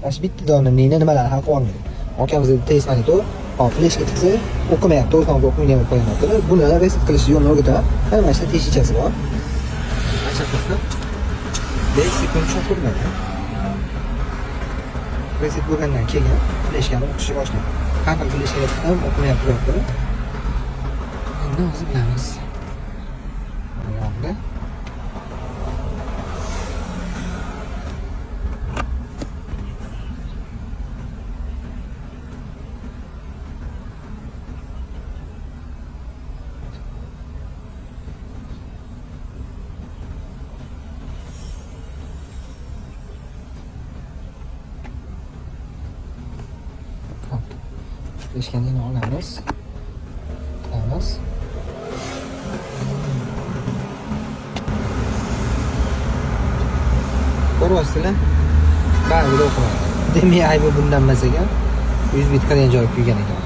Mana shu bitta dona nimalar hal qilib olmaydi. Akamizni test monitor, hop fleshga tiqsa, o'qimayapti, o'zidan o'zi o'qimagan bo'lib qo'yapti. Buni reset qilish yo'lini o'rgataman. Mana shu teshichasi bor. Acha qilib 5 sekund cho'qirmaydi. Reset bo'lgandan keyin fleshga o'qishni boshlaydi. Har bir fleshga ham o'qimayapti deyapti. Endi o'zi bilamiz. Yo'qda. Fleshkani olamiz. Olamiz. Ko'ryapsizlar? Ba'zida o'qimaydi. Demak, aybi bundan emas ekan. 100 bit qilgan joyi kuygan ekan.